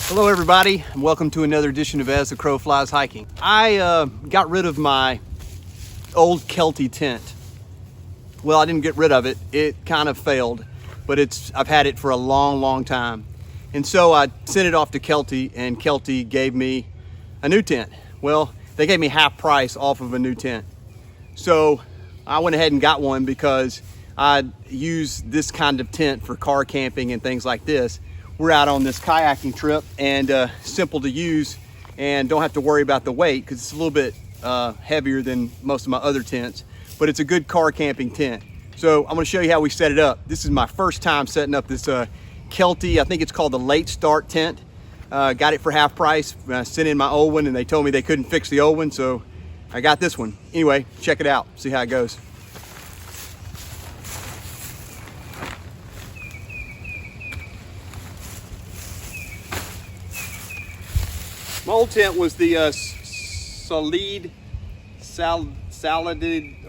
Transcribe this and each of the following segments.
Hello everybody, and welcome to another edition of As the Crow Flies Hiking. I got rid of my old Kelty tent. Well, I didn't get rid of it. It kind of failed, but I've had it for a long time. And so I sent it off to Kelty, and Kelty gave me a new tent. Well, they gave me half price off of a new tent. So I went ahead and got one because I use this kind of tent for car camping and things like this. We're out on this kayaking trip, and simple to use and don't have to worry about the weight because it's a little bit heavier than most of my other tents, but it's a good car camping tent. So I'm going to show you how we set it up. This is my first time setting up this Kelty, I think it's called the Late Start tent. Got it for half price. I sent in my old one and they told me they couldn't fix the old one, so I got this one. Anyway, check it out, see how it goes. My old tent was the Saladid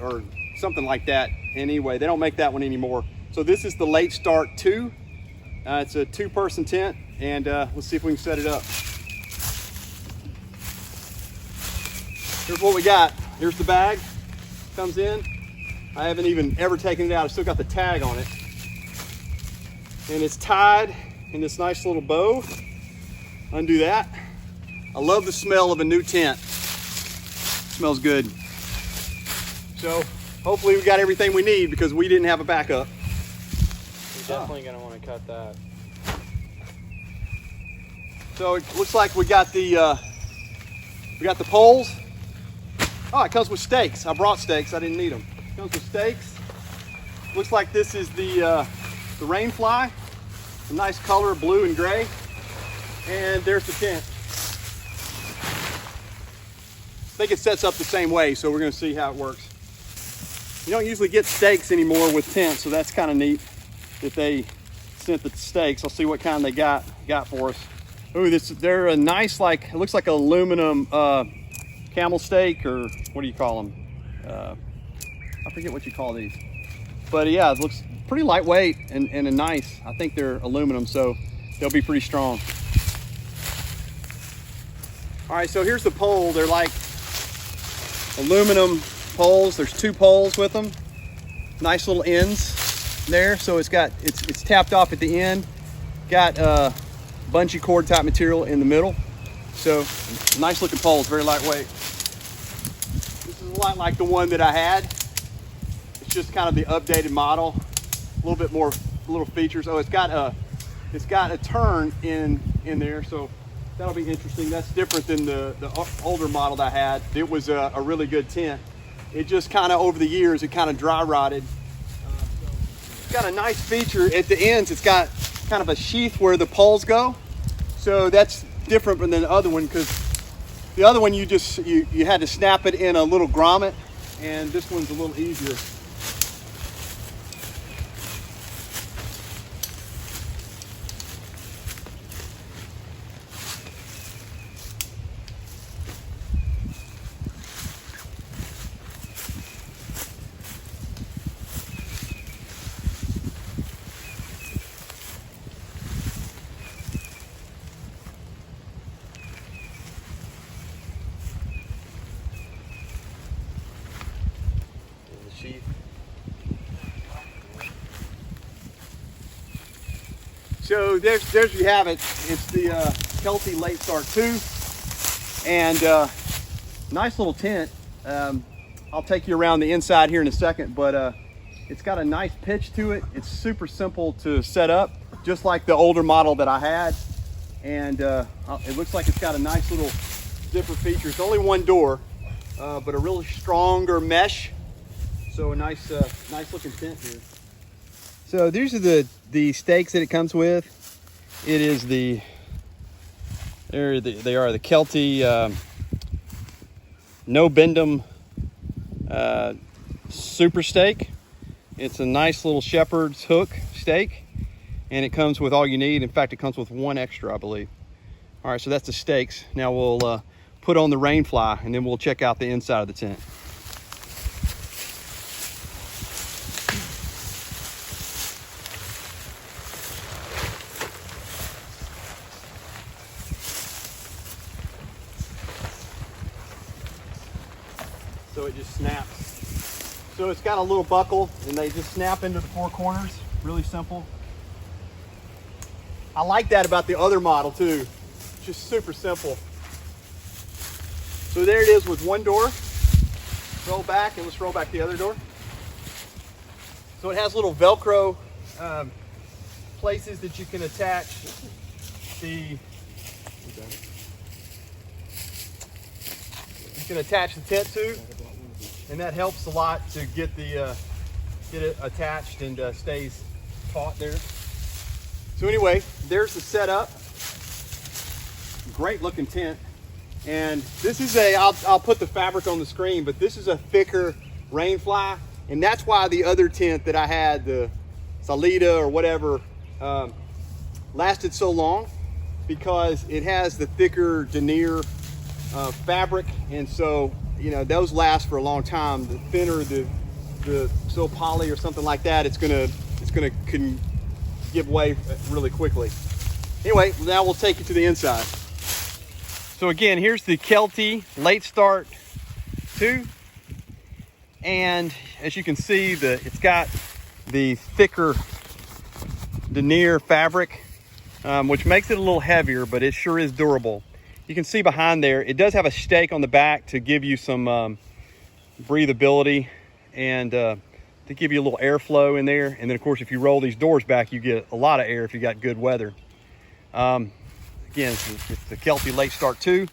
or something like that. Anyway, they don't make that one anymore. So this is the Late Start 2. It's a 2-person tent, and let's see if we can set it up. Here's what we got. Here's the bag. Comes in. I haven't even ever taken it out. I still got the tag on it. And it's tied in this nice little bow. Undo that. I love the smell of a new tent. Smells good. So hopefully we got everything we need because we didn't have a backup. You're definitely gonna want to cut that. So it looks like we got the poles. Oh, it comes with stakes. I brought stakes. I didn't need them. It comes with stakes. Looks like this is the rainfly. A nice color, blue and gray. And there's the tent. I think it sets up the same way, so we're going to see how it works. You don't usually get stakes anymore with tents, so that's kind of neat that they sent the stakes. I'll see what kind they got for us. Ooh, they're a nice, like, it looks like an aluminum camel stake, or what do you call them? I forget what you call these. But yeah, it looks pretty lightweight and a nice. I think they're aluminum, so they'll be pretty strong. All right, so here's the pole. They're like aluminum poles. There's 2 poles with them. Nice little ends there. So it's tapped off at the end. Got bungee cord type material in the middle. So nice looking poles, very lightweight. This is a lot like the one that I had. It's just kind of the updated model. A little bit more little features. Oh, it's got a turn in there. So that'll be interesting. That's different than the older model that I had. It was a really good tent. It just kind of, over the years, it kind of dry rotted. So it's got a nice feature at the ends. It's got kind of a sheath where the poles go. So that's different than the other one, because the other one you had to snap it in a little grommet, and this one's a little easier. So there's you have it. It's the Kelty Late Start 2, and nice little tent. I'll take you around the inside here in a second, but it's got a nice pitch to it. It's super simple to set up, just like the older model that I had, and it looks like it's got a nice little zipper feature. It's only one door, but a really stronger mesh. So a nice looking tent here. So these are the stakes that it comes with. It is the There they are, the Kelty No Bend'em Super Steak. It's a nice little shepherd's hook steak, and it comes with all you need. In fact, it comes with one extra, I believe. All right, so that's the steaks. Now we'll put on the rainfly, and then we'll check out the inside of the tent. So it just snaps. So it's got a little buckle, and they just snap into the four corners. Really simple. I like that about the other model too. Just super simple. So there it is with one door. Roll back, and let's roll back the other door. So it has little Velcro places that you can attach the tent to, and that helps a lot to get it attached and stays taut there. So anyway, there's the setup. Great looking tent. And this is I'll put the fabric on the screen, but this is a thicker rainfly, and that's why the other tent that I had, the Salida or whatever, lasted so long, because it has the thicker denier fabric, and so those last for a long time. The thinner the so poly or something like that, it's gonna give way really quickly. Anyway, now we'll take you to the inside. So again, here's the Kelty Late Start 2, and as you can see, it's got the thicker denier fabric, which makes it a little heavier, but it sure is durable. You can see behind there, it does have a stake on the back to give you some breathability and to give you a little airflow in there. And then of course, if you roll these doors back, you get a lot of air if you got good weather. Again, it's the Kelty Late Start 2.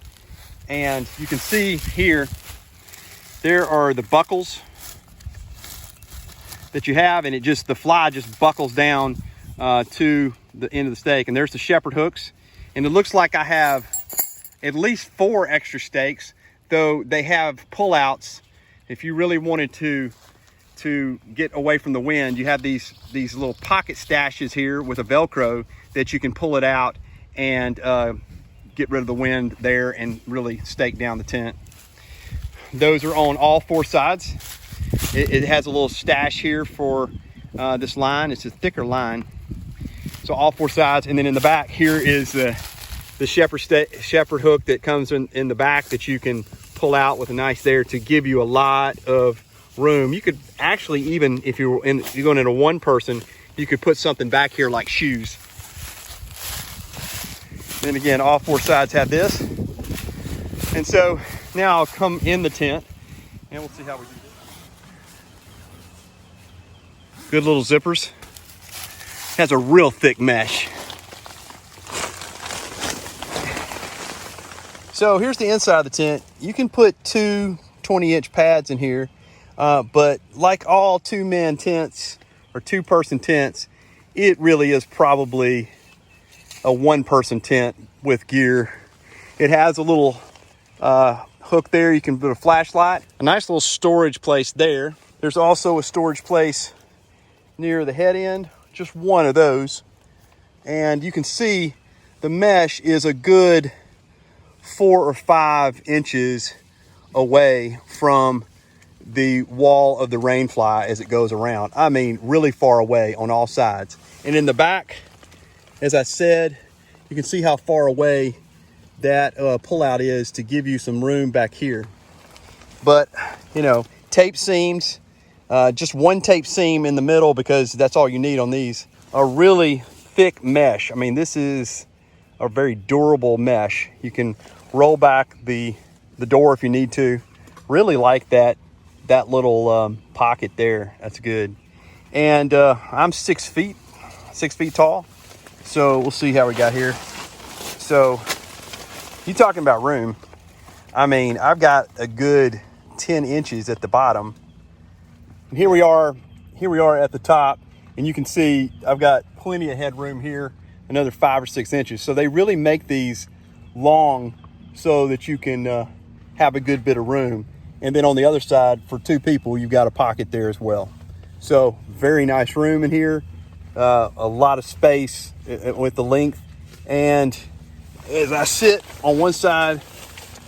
And you can see here, there are the buckles that you have, and the fly just buckles down to the end of the stake. And there's the shepherd hooks. And it looks like I have at least 4 extra stakes, though they have pullouts. If you really wanted to get away from the wind, you have these little pocket stashes here with a Velcro that you can pull it out and get rid of the wind there and really stake down the tent. Those are on all 4 sides. It has a little stash here for this line. It's a thicker line. So all 4 sides, and then in the back here is the shepherd hook that comes in the back that you can pull out with a nice there to give you a lot of room. You could actually, even if you're going into one person, you could put something back here like shoes. Then again, all 4 sides have this. And so now I'll come in the tent and we'll see how we do this. Good little zippers. Has a real thick mesh. So here's the inside of the tent. You can put 2 20-inch pads in here, but like all 2-man tents or 2-person tents, it really is probably a 1-person tent with gear. It has a little hook there. You can put a flashlight, a nice little storage place there. There's also a storage place near the head end, just one of those. And you can see the mesh is a good 4 or 5 inches away from the wall of the rainfly as it goes around. I mean, really far away on all sides. And in the back, as I said, you can see how far away that pullout is to give you some room back here. But, tape seams, just one tape seam in the middle, because that's all you need on these. A really thick mesh. I mean, this is a very durable mesh. You can roll back the door if you need to. Really like that little pocket there. That's good. And I'm 6 feet tall. So we'll see how we got here. So you talking about room. I mean, I've got a good 10 inches at the bottom. And here we are at the top, and you can see I've got plenty of headroom here, another 5 or 6 inches. So they really make these long so that you can have a good bit of room. And then on the other side, for 2 people, you've got a pocket there as well. So very nice room in here. A lot of space with the length. And as I sit on one side,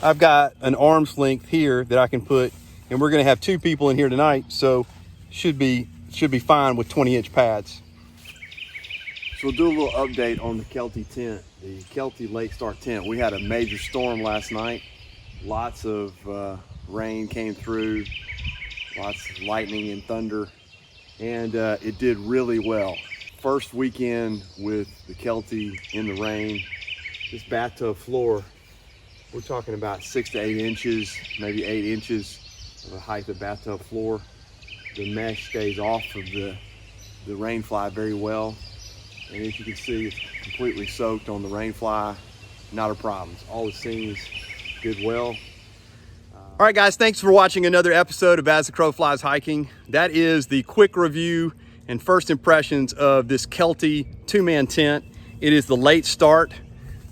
I've got an arm's length here that I can put, and we're gonna have 2 people in here tonight, so should be fine with 20-inch pads. So we'll do a little update on the Kelty tent, the Kelty Late Start tent. We had a major storm last night. Lots of rain came through, lots of lightning and thunder, and it did really well. First weekend with the Kelty in the rain. This bathtub floor, we're talking about 6 to 8 inches, maybe 8 inches of the height of the bathtub floor. The mesh stays off of the rain fly very well. And as you can see, it's completely soaked on the rain fly. Not a problem. All the seams did well. All right, guys, thanks for watching another episode of As the Crow Flies Hiking. That is the quick review and first impressions of this Kelty 2-man tent. It is the Late Start,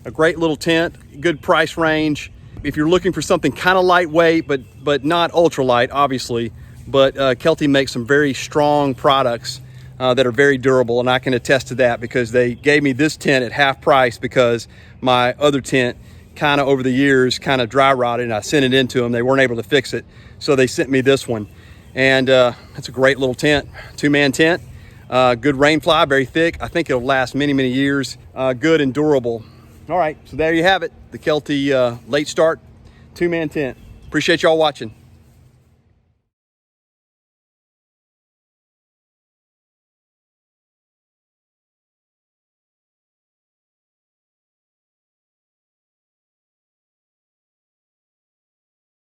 a great little tent, good price range. If you're looking for something kind of lightweight, but not ultralight, obviously, but Kelty makes some very strong products that are very durable, and I can attest to that because they gave me this tent at half price because my other tent kind of over the years kind of dry rotted, and I sent it into them. They weren't able to fix it, so they sent me this one. And it's a great little tent, 2-man tent, good rain fly, very thick. I think it'll last many, many years, good and durable. All right, so there you have it, the Kelty Late Start 2-man tent. Appreciate y'all watching.